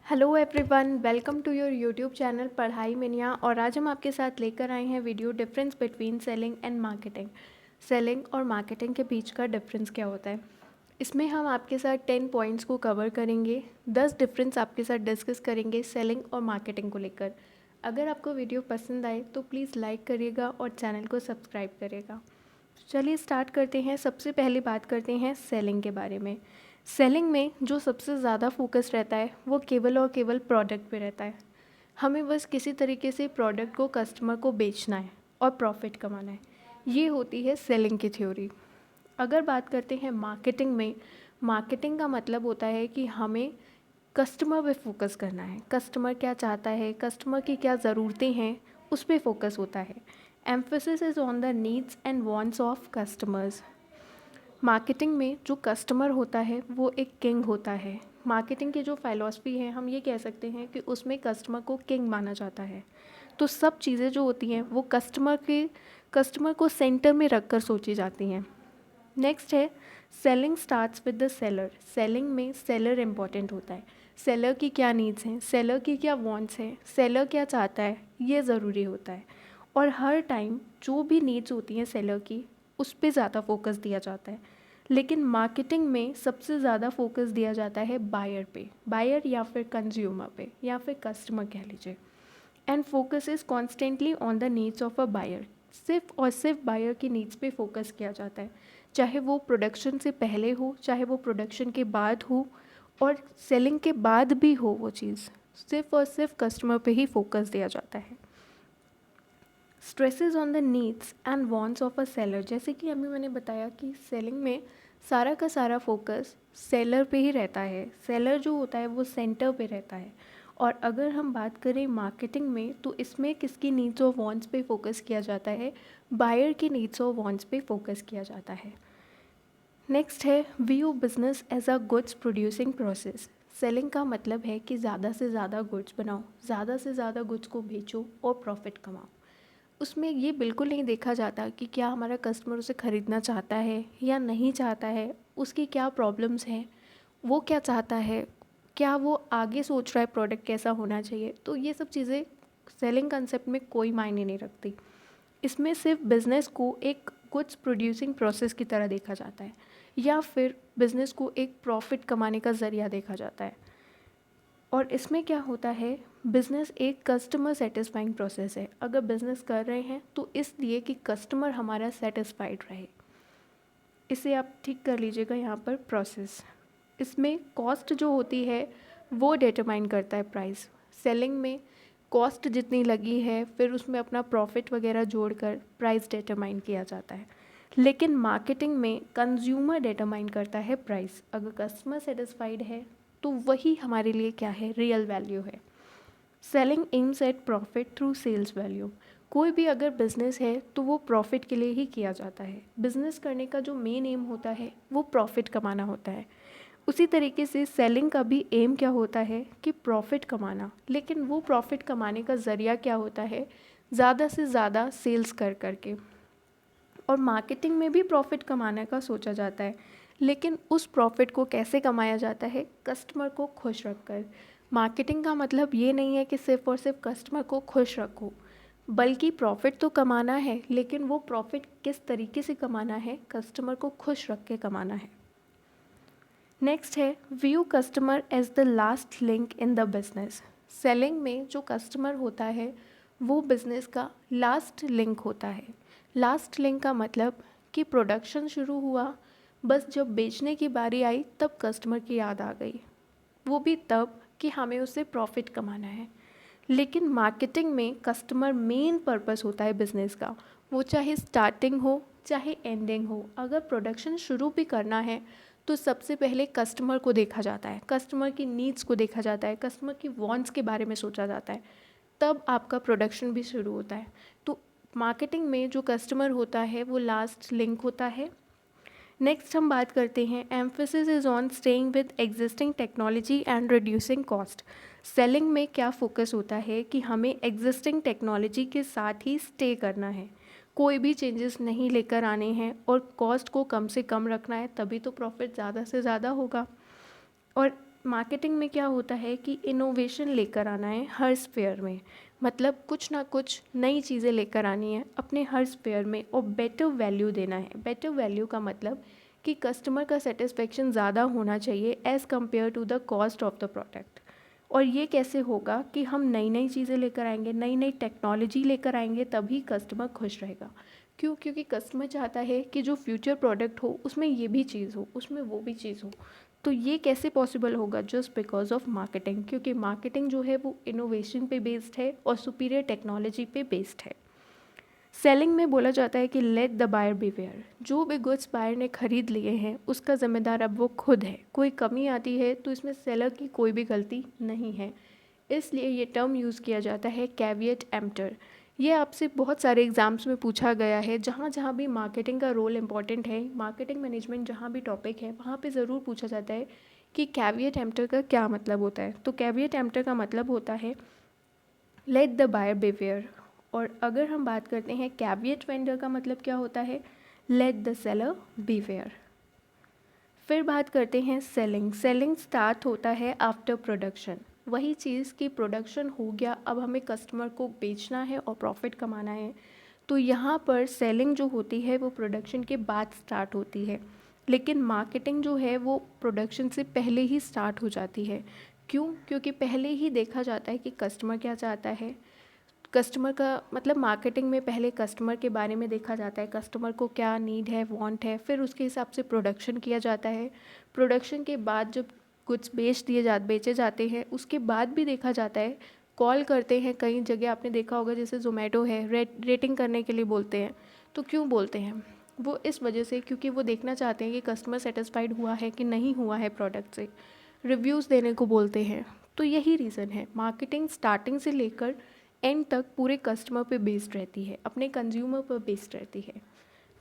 Hello everyone, welcome to your YouTube channel पढ़ाई मिनिया। और आज हम आपके साथ लेकर आए हैं video difference between selling and marketing. Selling और मार्केटिंग के बीच का डिफरेंस क्या होता है, इसमें हम आपके साथ 10 पॉइंट्स को कवर करेंगे। 10 डिफरेंस आपके साथ डिस्कस करेंगे सेलिंग और मार्केटिंग को लेकर। अगर आपको वीडियो पसंद आए तो प्लीज़ लाइक करिएगा और चैनल को सब्सक्राइब करिएगा। चलिए स्टार्ट करते हैं। सबसे पहले बात करते हैं सेलिंग के बारे में। सेलिंग में जो सबसे ज़्यादा फोकस रहता है वो केवल और केवल प्रोडक्ट पे रहता है। हमें बस किसी तरीके से प्रोडक्ट को कस्टमर को बेचना है और प्रॉफिट कमाना है। ये होती है सेलिंग की थ्योरी। अगर बात करते हैं मार्केटिंग में, मार्केटिंग का मतलब होता है कि हमें कस्टमर पे फोकस करना है। कस्टमर क्या चाहता है, कस्टमर की क्या ज़रूरतें हैं, उस पे फोकस होता है। Emphasis is on the needs and wants of customers. Marketing में जो कस्टमर होता है वो एक किंग होता है। मार्केटिंग की जो फ़िलॉसफी है, हम ये कह सकते हैं कि उसमें कस्टमर को किंग माना जाता है। तो सब चीज़ें जो होती हैं वो कस्टमर को सेंटर में रख कर सोची जाती हैं। नेक्स्ट है selling starts with the seller. Selling में सेलर इम्पॉर्टेंट होता है। सेलर की क्या नीड्स हैं, सेलर की क्या वांट्स हैं, सेलर क्या चाहता है, ये ज़रूरी होता है। और हर टाइम जो भी नीड्स होती हैं सेलर की, उस पे ज़्यादा फोकस दिया जाता है। लेकिन मार्केटिंग में सबसे ज़्यादा फोकस दिया जाता है बायर पे, बायर या फिर कंज्यूमर पे या फिर कस्टमर कह लीजिए। And focus is constantly on the needs of a buyer. सिर्फ और सिर्फ बायर की नीड्स पे फोकस किया जाता है, चाहे वो प्रोडक्शन से पहले हो, चाहे वो प्रोडक्शन के बाद हो, और सेलिंग के बाद भी हो। वो चीज़ सिर्फ और सिर्फ कस्टमर पे ही फोकस दिया जाता है। Stresses on the needs and wants of a seller. जैसे कि अभी मैंने बताया कि सेलिंग में सारा का सारा फोकस सेलर पे ही रहता है। सेलर जो होता है वो सेंटर पे रहता है। और अगर हम बात करें मार्केटिंग में, तो इसमें किसकी नीड्स और वांट्स पे फोकस किया जाता है, बायर की नीड्स और वांट्स पे फोकस किया जाता है। नेक्स्ट है view business as a goods producing process. Selling का मतलब है कि ज़्यादा से ज़्यादा गुड्स बनाओ, ज़्यादा से ज़्यादा गुड्स को बेचो और प्रॉफिट कमाओ। उसमें ये बिल्कुल नहीं देखा जाता कि क्या हमारा कस्टमर उसे ख़रीदना चाहता है या नहीं चाहता है, उसकी क्या प्रॉब्लम्स हैं, वो क्या चाहता है, क्या वो आगे सोच रहा है प्रोडक्ट कैसा होना चाहिए। तो ये सब चीज़ें सेलिंग कंसेप्ट में कोई मायने नहीं रखती। इसमें सिर्फ बिज़नेस को एक गुड्स प्रोड्यूसिंग प्रोसेस की तरह देखा जाता है, या फिर बिज़नेस को एक प्रॉफिट कमाने का ज़रिया देखा जाता है। और इसमें क्या होता है, बिज़नेस एक कस्टमर सेटिस्फाइंग प्रोसेस है। अगर बिज़नेस कर रहे हैं तो इसलिए कि कस्टमर हमारा सेटिस्फाइड रहे। इसे आप ठीक कर लीजिएगा यहाँ पर प्रोसेस। इसमें कॉस्ट जो होती है वो डिटरमाइन करता है प्राइस। सेलिंग में कॉस्ट जितनी लगी है फिर उसमें अपना प्रॉफिट वगैरह जोड़कर प्राइस डिटरमाइन किया जाता है। लेकिन मार्केटिंग में कंज्यूमर डिटरमाइन करता है प्राइस। अगर कस्टमर सेटिस्फाइड है तो वही हमारे लिए क्या है, रियल वैल्यू है। Selling aims at profit through sales value. कोई भी अगर बिज़नेस है तो वो प्रॉफिट के लिए ही किया जाता है। बिज़नेस करने का जो मेन एम होता है वो प्रॉफिट कमाना होता है। उसी तरीके से सेलिंग का भी एम क्या होता है कि प्रॉफिट कमाना। लेकिन वो प्रॉफिट कमाने का ज़रिया क्या होता है, ज़्यादा से ज़्यादा सेल्स कर करके। और मार्केटिंग में भी प्रॉफिट कमाने का सोचा जाता है, लेकिन उस प्रॉफिट को कैसे कमाया जाता है, कस्टमर को खुश रखकर। मार्केटिंग का मतलब ये नहीं है कि सिर्फ और सिर्फ कस्टमर को खुश रखो, बल्कि प्रॉफिट तो कमाना है, लेकिन वो प्रॉफिट किस तरीके से कमाना है, कस्टमर को खुश रख के कमाना है। नेक्स्ट है view customer as the last link in the business. Selling में जो कस्टमर होता है वो बिजनेस का लास्ट लिंक होता है। लास्ट लिंक का मतलब कि प्रोडक्शन शुरू हुआ, बस जब बेचने की बारी आई तब कस्टमर की याद आ गई, वो भी तब कि हमें उससे प्रॉफिट कमाना है। लेकिन मार्केटिंग में कस्टमर मेन पर्पस होता है बिज़नेस का, वो चाहे स्टार्टिंग हो चाहे एंडिंग हो। अगर प्रोडक्शन शुरू भी करना है तो सबसे पहले कस्टमर को देखा जाता है, कस्टमर की नीड्स को देखा जाता है, कस्टमर की वांट्स के बारे में सोचा जाता है, तब आपका प्रोडक्शन भी शुरू होता है। तो मार्केटिंग में जो कस्टमर होता है वो लास्ट लिंक होता है। नेक्स्ट हम बात करते हैं emphasis is on staying with existing technology and reducing cost. Selling में क्या फोकस होता है कि हमें एग्जिस्टिंग टेक्नोलॉजी के साथ ही स्टे करना है, कोई भी चेंजेस नहीं लेकर आने हैं और कॉस्ट को कम से कम रखना है, तभी तो प्रॉफिट ज़्यादा से ज़्यादा होगा। और मार्केटिंग में क्या होता है कि इनोवेशन लेकर आना है हर स्फेयर में, मतलब कुछ ना कुछ नई चीज़ें लेकर आनी है अपने हर स्फेयर में और बेटर वैल्यू देना है। बेटर वैल्यू का मतलब कि कस्टमर का सेटिस्फेक्शन ज़्यादा होना चाहिए as compare to the cost of the product. और ये कैसे होगा कि हम नई नई चीज़ें लेकर आएंगे, नई नई टेक्नोलॉजी लेकर आएंगे, तभी कस्टमर खुश रहेगा। क्यों? क्योंकि कस्टमर चाहता है कि जो फ्यूचर प्रोडक्ट हो उसमें ये भी चीज़ हो, उसमें वो भी चीज़ हो। तो ये कैसे पॉसिबल होगा? जस्ट बिकॉज ऑफ मार्केटिंग, क्योंकि मार्केटिंग जो है वो इनोवेशन पे बेस्ड है और सुपीरियर टेक्नोलॉजी पे बेस्ड है। सेलिंग में बोला जाता है कि लेट द बायर बीवेयर। जो भी गुड्स बायर ने खरीद लिए हैं उसका ज़िम्मेदार अब वो खुद है। कोई कमी आती है तो इसमें सेलर की कोई भी गलती नहीं है, इसलिए ये टर्म यूज़ किया जाता है कैविएट एम्प्टर। ये आपसे बहुत सारे एग्ज़ाम्स में पूछा गया है, जहाँ जहाँ भी मार्केटिंग का रोल इम्पॉर्टेंट है, मार्केटिंग मैनेजमेंट जहाँ भी टॉपिक है वहाँ पे ज़रूर पूछा जाता है कि कैविएट एम्प्टर का क्या मतलब होता है। तो कैविएट एम्प्टर का मतलब होता है लेट द बायर बिवेयर। और अगर हम बात करते हैं कैविएट वेंडर का मतलब क्या होता है, लेट द सेलर बिवेयर। फिर बात करते हैं सेलिंग। सेलिंग स्टार्ट होता है आफ्टर प्रोडक्शन। वही चीज़ की प्रोडक्शन हो गया, अब हमें कस्टमर को बेचना है और प्रॉफिट कमाना है, तो यहाँ पर सेलिंग जो होती है वो प्रोडक्शन के बाद स्टार्ट होती है। लेकिन मार्केटिंग जो है वो प्रोडक्शन से पहले ही स्टार्ट हो जाती है। क्यों? क्योंकि पहले ही देखा जाता है कि कस्टमर क्या चाहता है। कस्टमर का मतलब मार्केटिंग में पहले कस्टमर के बारे में देखा जाता है, कस्टमर को क्या नीड है, वांट है, फिर उसके हिसाब से प्रोडक्शन किया जाता है। प्रोडक्शन के बाद जब कुछ बेचे जाते हैं उसके बाद भी देखा जाता है, कॉल करते हैं। कई जगह आपने देखा होगा जैसे ज़ोमैटो है, रेटिंग करने के लिए बोलते हैं। तो क्यों बोलते हैं? वो इस वजह से क्योंकि वो देखना चाहते हैं कि कस्टमर सेटिस्फाइड हुआ है कि नहीं हुआ है प्रोडक्ट से, रिव्यूज़ देने को बोलते हैं। तो यही रीज़न है, मार्केटिंग स्टार्टिंग से लेकर एंड तक पूरे कस्टमर पे बेस्ड रहती है, अपने कंज्यूमर पर बेस्ड रहती है।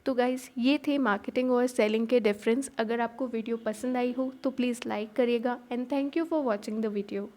तो गाइज़ ये थे मार्केटिंग और सेलिंग के डिफरेंस। अगर आपको वीडियो पसंद आई हो तो प्लीज़ लाइक करिएगा and thank you for watching the video.